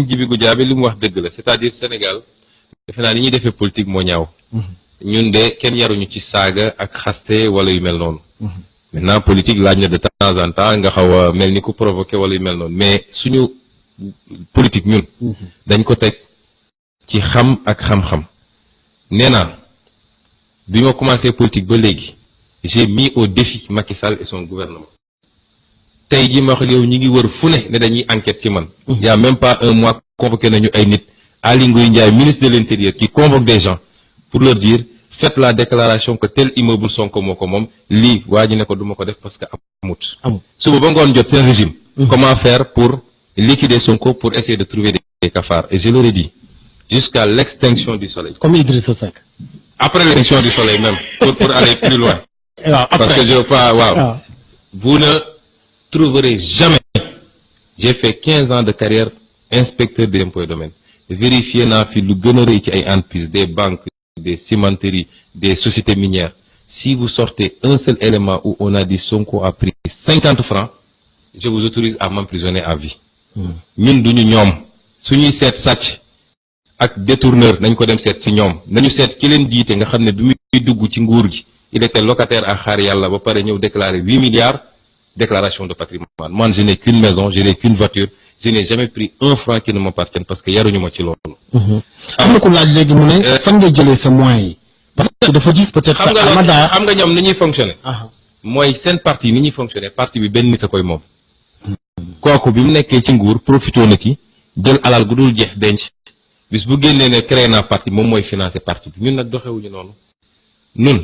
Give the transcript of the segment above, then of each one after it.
Djibi Goudiaby li mu wax dëgg la c'est-à-dire Sénégal defe naa ni ñuy defee politique moo ñaaw. ñun de kenn yaruñu ci saaga ak xaste wala yu mel noonu. maintenant politique laaj na de temps en temps nga xaw a mel ni ku provoqué wala yu mel noonu mais suñu politique ñun. dañ ko teg ci xam ak xam-xam. nee naa bi ma commencé politique ba léegi j'ai mis au défi Macky Sall et son gouvernement. tey jii ma wax ak yow ñi ngi wër fu ne dañuy enquête ci man. il y a même pas un mois convoqué nañu ay nit Aly Ngouille Ndiaye ministre de l'Intérieur qui convoque des gens pour leur dire faites la déclaration que tel immeuble Sonko moo ko moom lii waa ji ne ko du ma ko def parce que amut. suba ba ngoon jot seen régime. comment faire pour liquider Sonko pour essayer de trouver des cafards et je leur ai dit jusqu'à l'extinction du soleil. Comme Idrissa Seck. Après l'extinction du soleil même pour aller plus loin. Parce que je veux pas waaw. Vous ne trouverez jamais. J'ai fait 15 ans de carrière inspecteur des impôts et domaines. Vérifier naa fi lu gën a rëy ci ay entreprises, des banques, des cimenteries, des sociétés minières. Si vous sortez un seul élément où on a dit Sonko a pris 50 francs, je vous autorise à m'emprisonner à vie. ñun duñu ñoom suñuy seet sàcc ak détourneur nañ ko dem seet ci ñoom nañu seet ki leen jiite nga xam ne du muy dugg ci nguur gi il était locataire à xaar yàlla ba pare ñëw déclarer 8 milliards déclaration de patrimoine. Moi je n'ai qu'une maison, je n'ai qu'une voiture, je n'ai jamais pris un franc qui ne m'appartienne parce que yaruñu ma ci loolu. am na ko laaj léegi mu ne fan nga jëlee sa moyens yi. parce que dafa gis peut-être sa amada xam nga ñoom ni ñuy fonctionner. mooy seen parti ni ñuy fonctionner parti bi benn nit a koy moom. kooku bi mu nekkee ci nguur profité na ci jël alal gu dul jeex denc bis bu génnee ne créé naa parti moom mooy financer parti bi ñun nag doxewuñu noonu. ñun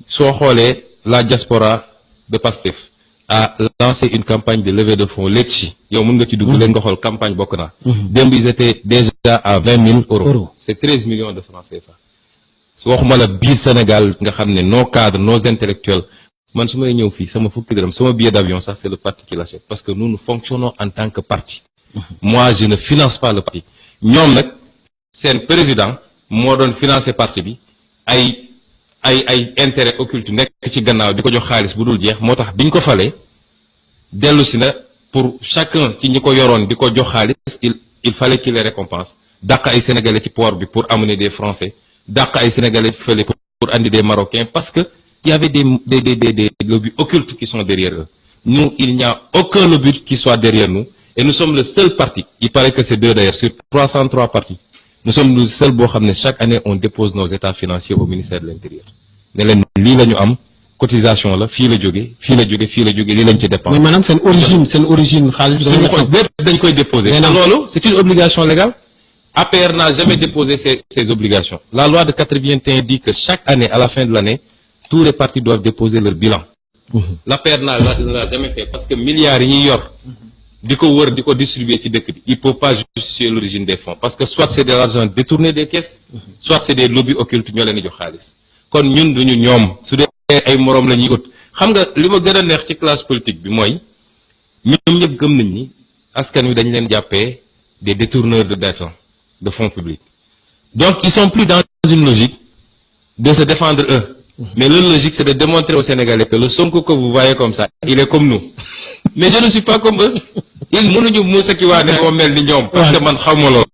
soo xoolee la diaspora de Pastef a lancé une campagne de levée de fonds léegi yow mën nga ci dugg leen nga xool campagne bokk naa. démb ils étaient déjà à 20 000 euros. C'est 13 millions de francs CFA. su waxuma la biir Sénégal nga xam ne nos cadres nos intellectuels man su may ñëw fii sama fukki dërëm sama billet d'avion sax c'est le parti qui l'achète parce que nous fonctionnons en tant que parti. Moi je ne finance pas le parti. ñoom nag seen président moo doon financer parti bi ay intérêt occulte nekk ci gannaaw di ko jox xaalis bu dul jeex moo tax biñ ko falee dellu si na pour chacun ci ñi ko yoroon di ko jox xaalis il fallait qu'il les récompense dàq ay sénégalais ci port bi pour amener des français dàq ay sénégalais fële pour andi des marocains parce que il y avait des lobbies occultes qui sont derrière eux. Nous il n'y a aucun lobby qui soit derrière nous et nous sommes le seul parti, il paraît que c'est deux d'ailleurs sur 303 partis. Nous sommes le seul boo xam ne chaque année on dépose nos états financiers au ministère de l'Intérieur ne leen lii la ñu am cotisation la fii la jóge fii la jóge fii la jóge lii lañ ci dépense. mais maanaam seen origine xaalis bi dañ koy déposer. mais loolu c'est une obligation légale. APR n'a jamais déposé ces obligations. La loi de 81 dit que chaque année à la fin de l'année tous les partis doivent déposer leur bilan. L'APR n'a jamais fait parce que milliards yi ñuy yor. di ko wër di ko distribuer ci dëkk bi il peut pas justifier l'origine des fonds parce que soit c'est de l'argent détourné des caisses soit c'est des lobbies occultes ñoo leen di jox xaalis kon ñun duñu ñoom su dee ay moroom la ñuy ut xam nga li ma gën a neex ci classe politique bi mooy ñoom ñëpp gëm nañ ni askan wi dañ leen jàppee des détourneurs d'argent de fonds publics donc ils sont plus dans une logique de se défendre eux mais leur logique c'est de démontrer aux Sénégalais que le Sonko que vous voyez comme ça il est comme nous mais je ne suis pas comme eux il mënuñu muusa ki waa ne moo mel ni ñoom parce que man xaw ma loolu